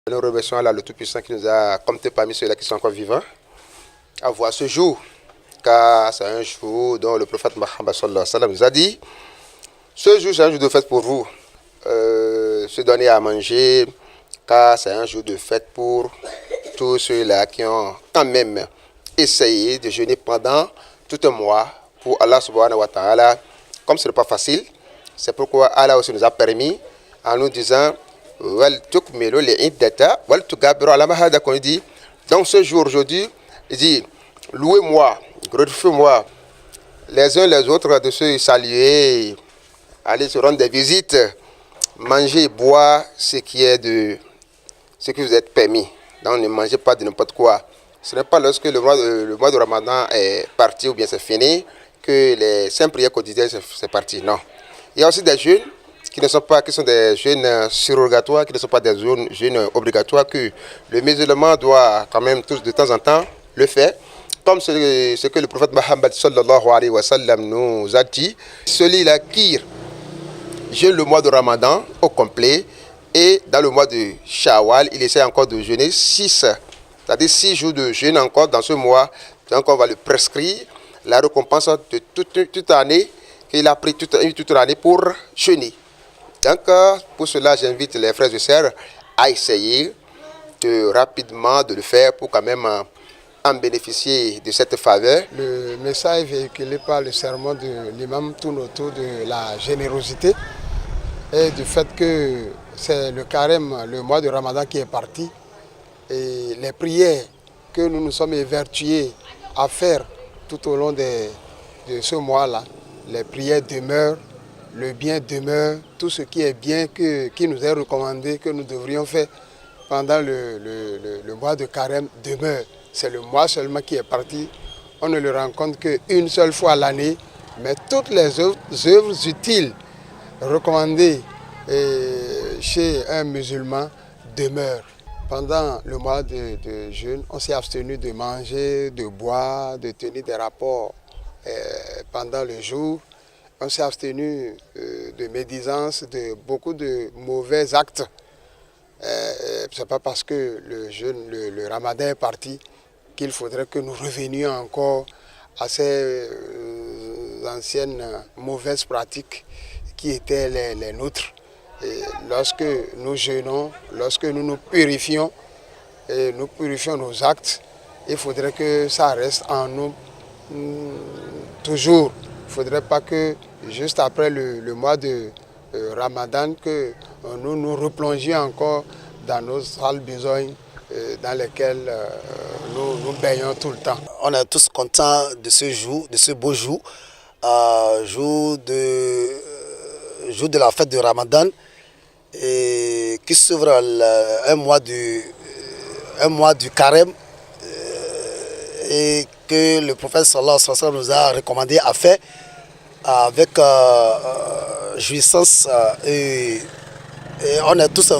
Nous remercions Allah le Tout-Puissant qui nous a compté parmi ceux-là qui sont encore vivants à voir ce jour, car c'est un jour dont le prophète Mohammed sallallahu alayhi wa sallam nous a dit: ce jour c'est un jour de fête pour vous, se donner à manger, car c'est un jour de fête pour tous ceux-là qui ont quand même essayé de jeûner pendant tout un mois pour Allah subhanahu wa ta'ala. Comme ce n'est pas facile, c'est pourquoi Allah aussi nous a permis en nous disant: donc ce jour aujourd'hui, il dit: louez-moi, glorifiez-moi les uns les autres, de se saluer, aller se rendre des visites, manger et boire ce qui est de ce qui vous est permis. Donc ne mangez pas de n'importe quoi. Ce n'est pas lorsque le mois de Ramadan est parti ou bien c'est fini que les simples prières quotidiennes c'est parti. Non. Il y a aussi des jeûnes qui sont des jeûnes surrogatoires, qui ne sont pas des jeûnes obligatoires, que le musulman doit quand même tous de temps en temps le faire. Comme ce que le prophète Mohammed sallallahu alayhi wa sallam nous a dit: celui-là qui jeûne le mois de Ramadan au complet, et dans le mois de Shawwal, il essaie encore de jeûner 6, c'est-à-dire 6 jours de jeûne encore dans ce mois. Donc on va le prescrire la récompense de toute l'année qu'il a pris toute l'année pour jeûner. Donc pour cela, j'invite les frères et sœurs à essayer rapidement de le faire pour quand même en bénéficier de cette faveur. Le message véhiculé par le sermon de l'imam tourne autour de la générosité et du fait que c'est le carême, le mois de Ramadan qui est parti, et les prières que nous nous sommes évertués à faire tout au long de ce mois-là, les prières demeurent, le bien demeure, tout ce qui est bien qui nous est recommandé, que nous devrions faire pendant le mois de carême demeure. C'est le mois seulement qui est parti. On ne le rencontre qu'une seule fois à l'année, mais toutes les œuvres utiles recommandées chez un musulman demeurent. Pendant le mois de jeûne, on s'est abstenu de manger, de boire, de tenir des rapports pendant le jour. On s'est abstenu de médisance, de beaucoup de mauvais actes. Ce n'est pas parce que le Ramadan est parti qu'il faudrait que nous revenions encore à ces anciennes mauvaises pratiques qui étaient les nôtres. Et lorsque nous jeûnons, lorsque nous nous purifions, et nous purifions nos actes, il faudrait que ça reste en nous toujours. Il ne faudrait pas que juste après le mois de Ramadan, que nous nous replongions encore dans nos sales besognes dans lesquelles nous baignons tout le temps. On est tous contents de ce jour, de ce beau jour, jour de la fête de Ramadan, et qui s'ouvre un mois du carême, et que le prophète sallallahu alayhi wa sallam nous a recommandé à faire avec jouissance, et on est tous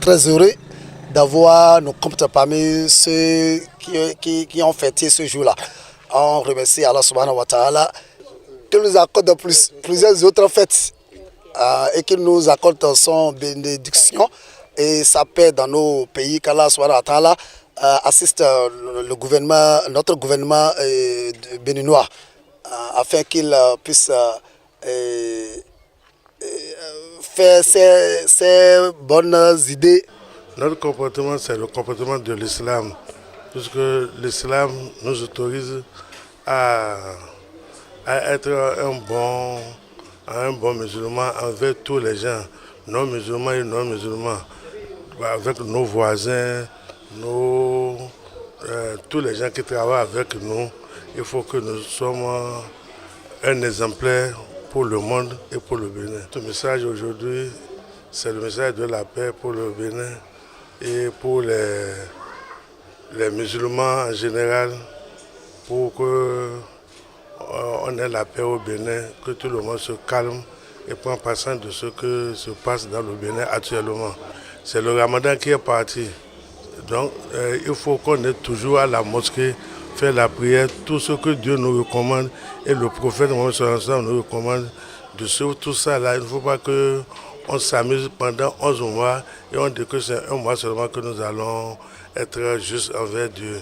très heureux d'avoir nos comptes parmi ceux qui ont fêté ce jour-là. On remercie Allah subhanahu wa ta'ala qu'il nous accorde plusieurs autres fêtes et qu'il nous accorde son bénédiction et sa paix dans nos pays, qu'Allah subhanahu wa ta'ala assiste notre gouvernement béninois afin qu'il puisse faire ses bonnes idées. Notre comportement, c'est le comportement de l'islam, puisque l'islam nous autorise à être un bon musulman envers tous les gens, non-musulmans et non-musulmans, avec nos voisins, tous les gens qui travaillent avec nous. Il faut que nous soyons un exemplaire pour le monde et pour le Bénin. Ce message aujourd'hui, c'est le message de la paix pour le Bénin et pour les musulmans en général, pour qu'on ait la paix au Bénin, que tout le monde se calme et prenne conscience de ce que se passe dans le Bénin actuellement. C'est le Ramadan qui est parti. Donc il faut qu'on ait toujours à la mosquée, faire la prière, tout ce que Dieu nous recommande et le prophète Mohammed sallallahu alayhi wa sallam nous recommande de suivre tout ça là. Il ne faut pas on s'amuse pendant 11 mois et on dit que c'est un mois seulement que nous allons être juste envers Dieu.